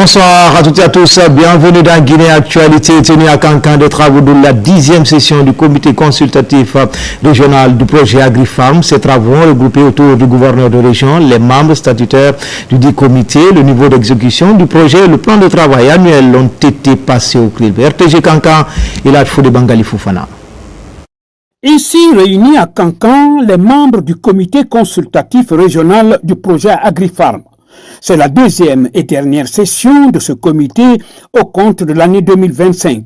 Bonsoir à toutes et à tous, bienvenue dans Guinée Actualité, tenu à Kankan des travaux de la 10e session du comité consultatif régional du projet AgriFarm. Ces travaux regroupés autour du gouverneur de région, les membres statutaires du dit comité, le niveau d'exécution du projet et le plan de travail annuel ont été passés au crible. RTG Kankan et la Fodé Bangali Foufana. Ici réunis à Kankan, les membres du comité consultatif régional du projet AgriFarm. C'est la deuxième et dernière session de ce comité au compte de l'année 2025.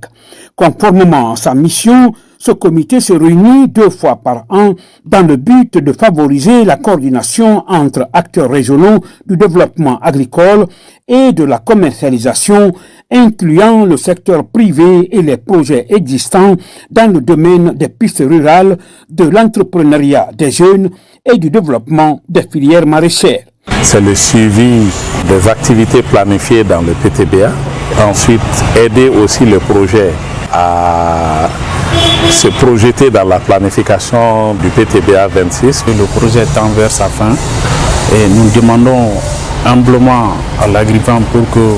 Conformément à sa mission, ce comité se réunit 2 fois par an dans le but de favoriser la coordination entre acteurs régionaux du développement agricole et de la commercialisation, incluant le secteur privé et les projets existants dans le domaine des pistes rurales, de l'entrepreneuriat des jeunes et du développement des filières maraîchères. C'est le suivi des activités planifiées dans le PTBA. Ensuite, aider aussi le projet à se projeter dans la planification du PTBA 26. Le projet tend vers sa fin et nous demandons humblement à l'AgriFarm pour que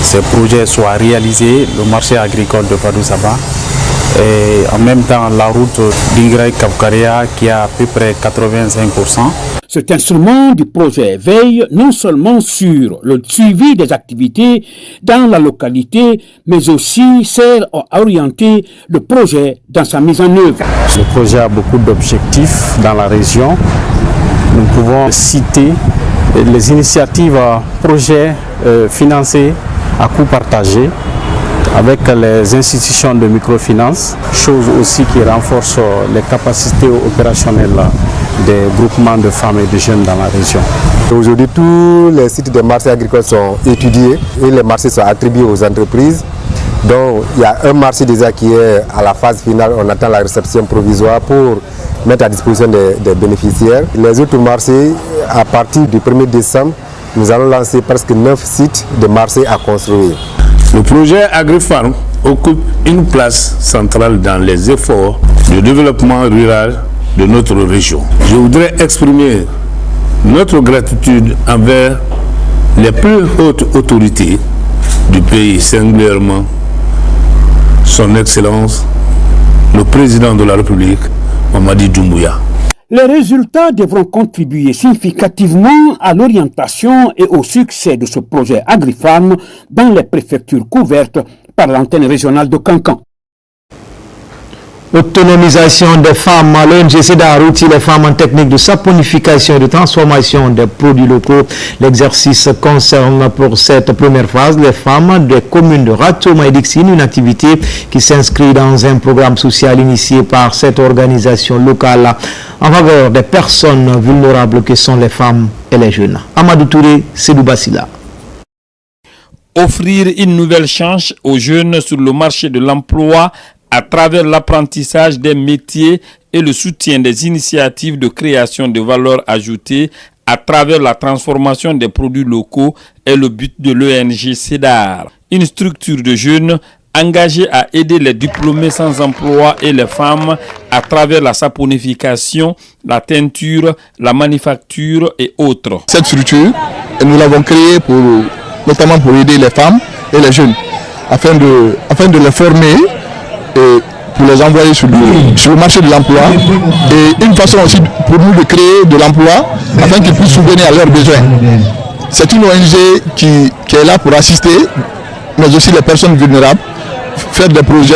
ces projets soient réalisés, le marché agricole de Fadou Saba et en même temps la route d'Ingraï-Kavkaria qui a à peu près 85%. Cet instrument du projet veille non seulement sur le suivi des activités dans la localité, mais aussi sert à orienter le projet dans sa mise en œuvre. Le projet a beaucoup d'objectifs dans la région. Nous pouvons citer les initiatives projets financés à coût partagé avec les institutions de microfinance, chose aussi qui renforce les capacités opérationnelles des groupements de femmes et de jeunes dans la région. Aujourd'hui, tous les sites de marchés agricoles sont étudiés et les marchés sont attribués aux entreprises. Donc, il y a un marché déjà qui est à la phase finale. On attend la réception provisoire pour mettre à disposition des bénéficiaires. Les autres marchés, à partir du 1er décembre, nous allons lancer presque 9 sites de marchés à construire. Le projet AgriFarm occupe une place centrale dans les efforts de développement rural de notre région. Je voudrais exprimer notre gratitude envers les plus hautes autorités du pays, singulièrement son Excellence, le Président de la République, Mamadi Doumbouya. Les résultats devront contribuer significativement à l'orientation et au succès de ce projet AgriFarm dans les préfectures couvertes par l'antenne régionale de Kankan. Autonomisation des femmes. L'ONG CEDAR outille les femmes en technique de saponification et de transformation des produits locaux. L'exercice concerne pour cette première phase les femmes des communes de Ratoma et Dixine, une activité qui s'inscrit dans un programme social initié par cette organisation locale en faveur des personnes vulnérables que sont les femmes et les jeunes. Amadou Touré, Sédou Bassila. Offrir une nouvelle chance aux jeunes sur le marché de l'emploi à travers l'apprentissage des métiers et le soutien des initiatives de création de valeur ajoutée à travers la transformation des produits locaux est le but de l'ONG CEDAR, une structure de jeunes engagée à aider les diplômés sans emploi et les femmes à travers la saponification, la teinture, la manufacture et autres. Cette structure, nous l'avons créée notamment pour aider les femmes et les jeunes, afin de les former et pour les envoyer sur le marché de l'emploi, et une façon aussi pour nous de créer de l'emploi afin qu'ils puissent subvenir à leurs besoins. C'est une ONG qui est là pour assister, mais aussi les personnes vulnérables, faire des projets,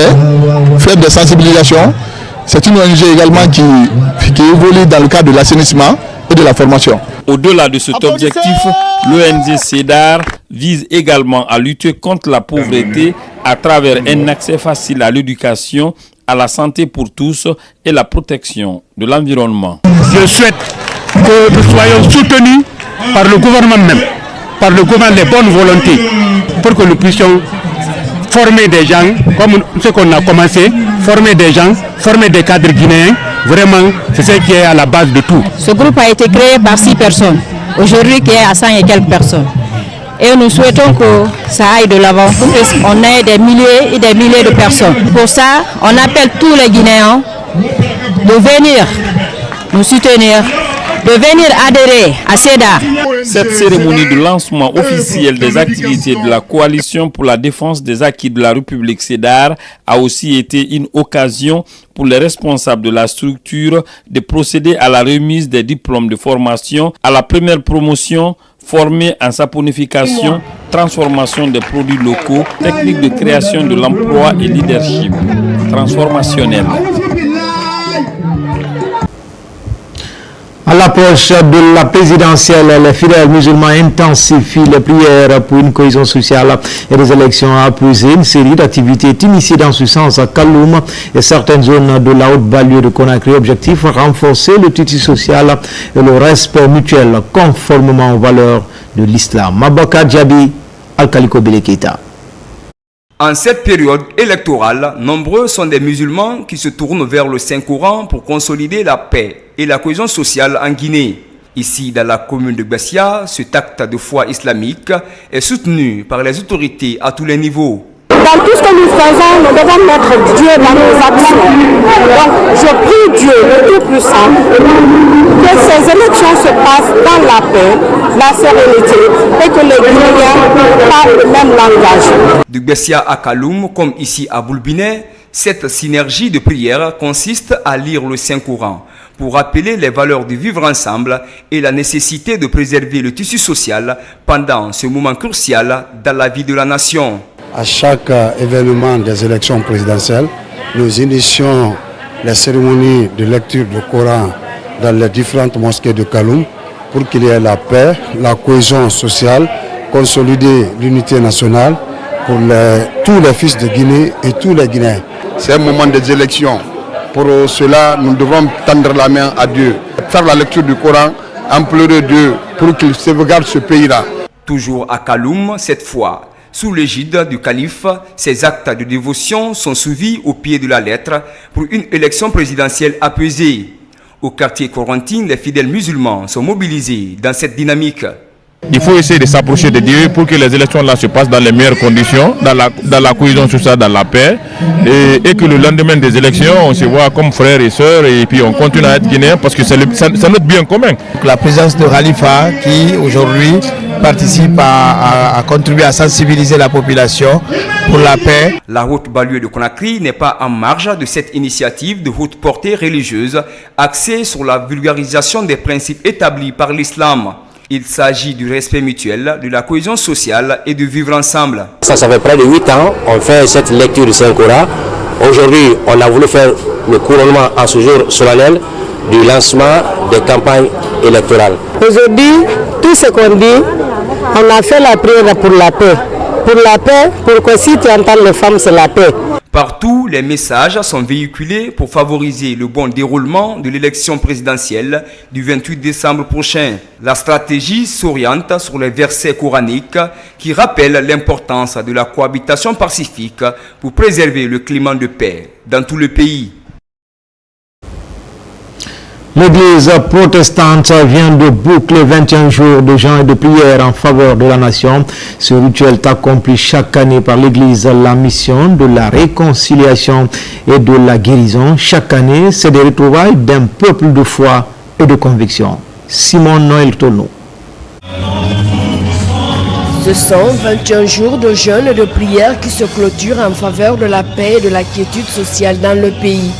faire des sensibilisations. C'est une ONG également qui évolue dans le cadre de l'assainissement et de la formation. Au-delà de cet objectif, l'ONG CEDAR vise également à lutter contre la pauvreté à travers un accès facile à l'éducation, à la santé pour tous et la protection de l'environnement. Je souhaite que nous soyons soutenus par le gouvernement même, par le gouvernement des bonnes volontés, pour que nous puissions former des gens, comme ce qu'on a commencé, former des gens, former des cadres guinéens. Vraiment, c'est ce qui est à la base de tout. Ce groupe a été créé par 6 personnes, aujourd'hui qui est à 100 et quelques personnes. Et nous souhaitons que ça aille de l'avant, pour qu'on ait des milliers et des milliers de personnes. Pour ça, on appelle tous les Guinéens de venir nous soutenir de venir adhérer à CEDA. Cette cérémonie de lancement officiel des activités de la Coalition pour la défense des acquis de la République CEDAR a aussi été une occasion pour les responsables de la structure de procéder à la remise des diplômes de formation à la première promotion formée en saponification, transformation des produits locaux, techniques de création de l'emploi et leadership transformationnel. À l'approche de la présidentielle, les fidèles musulmans intensifient les prières pour une cohésion sociale et des élections apaisées. Une série d'activités est initiée dans ce sens à Kaloum et certaines zones de la haute banlieue de Conakry. Objectif, renforcer le tissu social et le respect mutuel conformément aux valeurs de l'islam. Mabaka Djabi, Al-Kaliko Belekita. En cette période électorale, nombreux sont des musulmans qui se tournent vers le Saint-Coran pour consolider la paix et la cohésion sociale en Guinée. Ici, dans la commune de Bessia, cet acte de foi islamique est soutenu par les autorités à tous les niveaux. Dans tout ce que nous faisons, nous devons mettre Dieu dans nos actions. Donc, je prie Dieu, le Tout-Puissant, que ces élections se passent dans la paix, la sérénité et que les Guinéens parlent le même langage. De Bessia à Kaloum, comme ici à Boulbinet, cette synergie de prière consiste à lire le Saint-Coran pour rappeler les valeurs du vivre ensemble et la nécessité de préserver le tissu social pendant ce moment crucial dans la vie de la nation. À chaque événement des élections présidentielles, nous initions les cérémonies de lecture du Coran dans les différentes mosquées de Kaloum pour qu'il y ait la paix, la cohésion sociale, consolider l'unité nationale pour tous les fils de Guinée et tous les Guinéens. C'est un moment des élections. Pour cela, nous devons tendre la main à Dieu, faire la lecture du Coran, implorer Dieu pour qu'il sauvegarde ce pays-là. Toujours à Kaloum, cette fois, sous l'égide du calife, ces actes de dévotion sont suivis au pied de la lettre pour une élection présidentielle apaisée. Au quartier Corentine, les fidèles musulmans sont mobilisés dans cette dynamique. Il faut essayer de s'approcher de Dieu pour que les élections là se passent dans les meilleures conditions, dans la cohésion sociale, dans la paix, et que le lendemain des élections, on se voit comme frères et sœurs, et puis on continue à être guinéens parce que c'est notre bien commun. La présence de Khalifa qui aujourd'hui participe à contribuer à sensibiliser la population pour la paix. La haute banlieue de Conakry n'est pas en marge de cette initiative de haute portée religieuse axée sur la vulgarisation des principes établis par l'islam. Il s'agit du respect mutuel, de la cohésion sociale et de vivre ensemble. Ça fait près de 8 ans qu'on fait cette lecture du Saint-Coran. Aujourd'hui, on a voulu faire le couronnement en ce jour solennel du lancement des campagnes électorales. Aujourd'hui, tout ce qu'on dit, on a fait la prière pour la paix. Pour la paix, pour que si tu entends les femmes, c'est la paix. Partout, les messages sont véhiculés pour favoriser le bon déroulement de l'élection présidentielle du 28 décembre prochain. La stratégie s'oriente sur les versets coraniques qui rappellent l'importance de la cohabitation pacifique pour préserver le climat de paix dans tout le pays. L'Église protestante vient de boucler 21 jours de jeûne et de prière en faveur de la nation. Ce rituel est accompli chaque année par l'Église, la mission de la réconciliation et de la guérison. Chaque année, c'est des retrouvailles d'un peuple de foi et de conviction. Simon Noël Tono. Ce sont 21 jours de jeûne et de prière qui se clôturent en faveur de la paix et de la quiétude sociale dans le pays.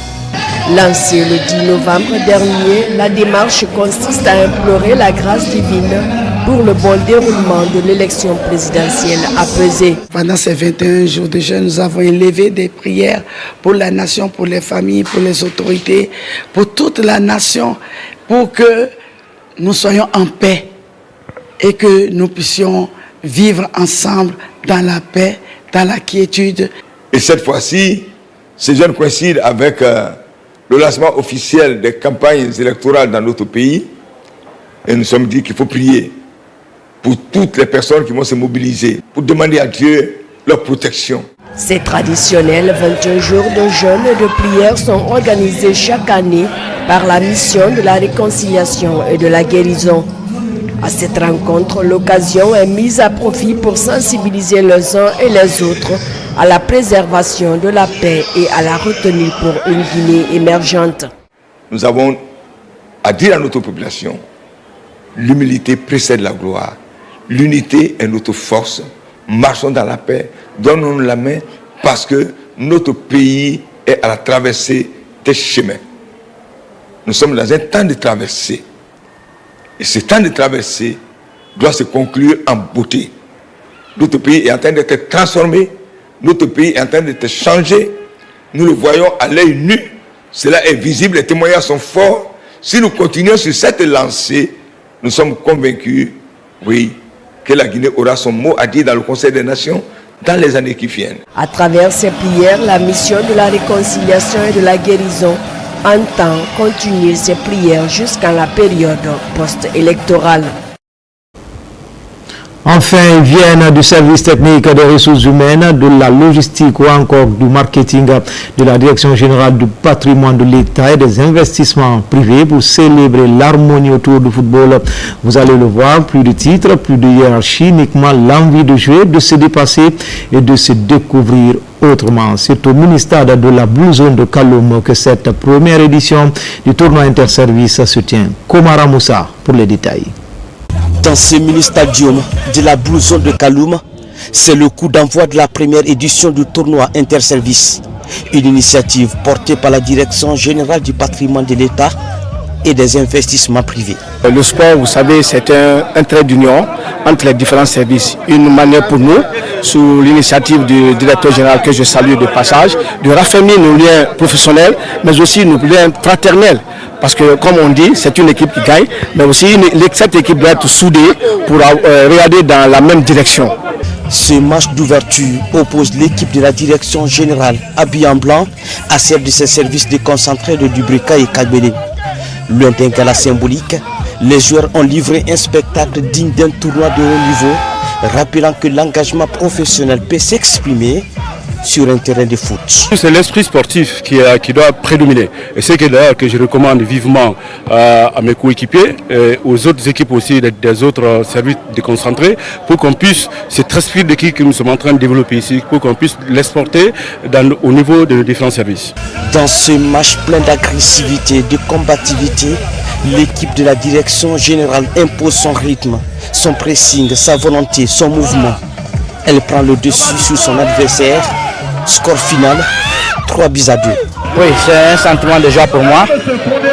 Lancée le 10 novembre dernier, la démarche consiste à implorer la grâce divine pour le bon déroulement de l'élection présidentielle apaisée. Pendant ces 21 jours de jeûne, nous avons élevé des prières pour la nation, pour les familles, pour les autorités, pour toute la nation, pour que nous soyons en paix et que nous puissions vivre ensemble dans la paix, dans la quiétude. Et cette fois-ci, ces jeûnes coïncident avec le lancement officiel des campagnes électorales dans notre pays. Et nous sommes dit qu'il faut prier pour toutes les personnes qui vont se mobiliser, pour demander à Dieu leur protection. Ces traditionnels 21 jours de jeûne et de prière sont organisés chaque année par la mission de la réconciliation et de la guérison. À cette rencontre, l'occasion est mise à profit pour sensibiliser les uns et les autres à la préservation de la paix et à la retenue pour une Guinée émergente. Nous avons à dire à notre population l'humilité précède la gloire. L'unité est notre force. Marchons dans la paix, donnons-nous la main parce que notre pays est à la traversée des chemins. Nous sommes dans un temps de traversée. Et ce temps de traversée doit se conclure en beauté. Notre pays est en train d'être transformé. Notre pays est en train d'être changé. Nous le voyons à l'œil nu. Cela est visible, les témoignages sont forts. Si nous continuons sur cette lancée, nous sommes convaincus, oui, que la Guinée aura son mot à dire dans le Conseil des Nations dans les années qui viennent. À travers ces prières, la mission de la réconciliation et de la guérison entend continuer ses prières jusqu'à la période post-électorale. Enfin, ils viennent du service technique des ressources humaines, de la logistique ou encore du marketing de la Direction générale du patrimoine de l'État et des investissements privés pour célébrer l'harmonie autour du football. Vous allez le voir, plus de titres, plus de hiérarchie, uniquement l'envie de jouer, de se dépasser et de se découvrir autrement. C'est au ministère de la Blue Zone de Kaloum que cette première édition du tournoi interservice se tient. Komara Moussa pour les détails. Dans ce mini-stadium de la Blue Zone de Kaloum, c'est le coup d'envoi de la première édition du tournoi interservice. Une initiative portée par la Direction générale du patrimoine de l'État et des investissements privés. Le sport, vous savez, c'est un trait d'union entre les différents services. Une manière pour nous, sous l'initiative du directeur général que je salue de passage, de raffermir nos liens professionnels, mais aussi nos liens fraternels. Parce que, comme on dit, c'est une équipe qui gagne, mais aussi cette équipe doit être soudée pour regarder dans la même direction. Ce match d'ouverture oppose l'équipe de la Direction générale habillée en blanc à celle de ses services déconcentrés de Dubrika et Kagbele. Loin d'un gala symbolique, les joueurs ont livré un spectacle digne d'un tournoi de haut niveau, rappelant que l'engagement professionnel peut s'exprimer sur un terrain de foot. C'est l'esprit sportif qui doit prédominer. Et c'est d'ailleurs que je recommande vivement à mes coéquipiers et aux autres équipes aussi des autres services déconcentrés pour qu'on puisse, cet esprit d'équipe que nous sommes en train de développer ici, pour qu'on puisse l'exporter au niveau de nos différents services. Dans ce match plein d'agressivité, de combativité, l'équipe de la Direction générale impose son rythme, son pressing, sa volonté, son mouvement. Elle prend le dessus sur son adversaire. Score final, 3-2. Oui, c'est un sentiment de joie pour moi.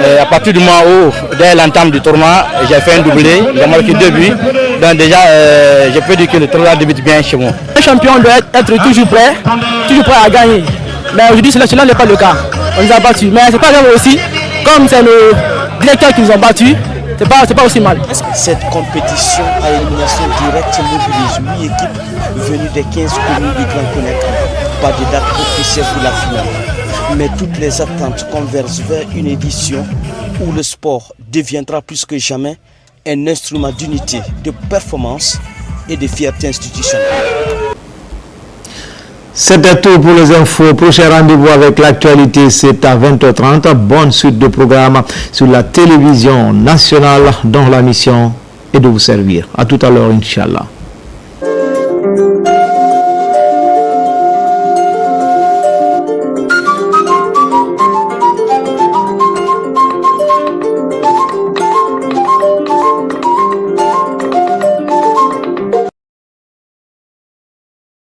Et à partir du moment où, dès l'entame du tournoi, j'ai fait un doublé, j'ai marqué 2 buts. Donc déjà, je peux dire que le tournoi débute bien chez moi. Un champion doit être toujours prêt à gagner. Mais aujourd'hui, cela n'est pas le cas. On nous a battus. Mais c'est pas grave aussi, comme c'est le directeur qui nous a battus, c'est pas aussi mal. Cette compétition à élimination directe mobilise 8 équipes venues des 15 communes du Grand Conakry. Pas de date officielle pour la finale. Mais toutes les attentes convergent vers une édition où le sport deviendra plus que jamais un instrument d'unité, de performance et de fierté institutionnelle. C'est tout pour les infos. Prochain rendez-vous avec l'actualité, c'est à 20h30. Bonne suite de programme sur la télévision nationale dont la mission est de vous servir. À tout à l'heure, Inch'Allah.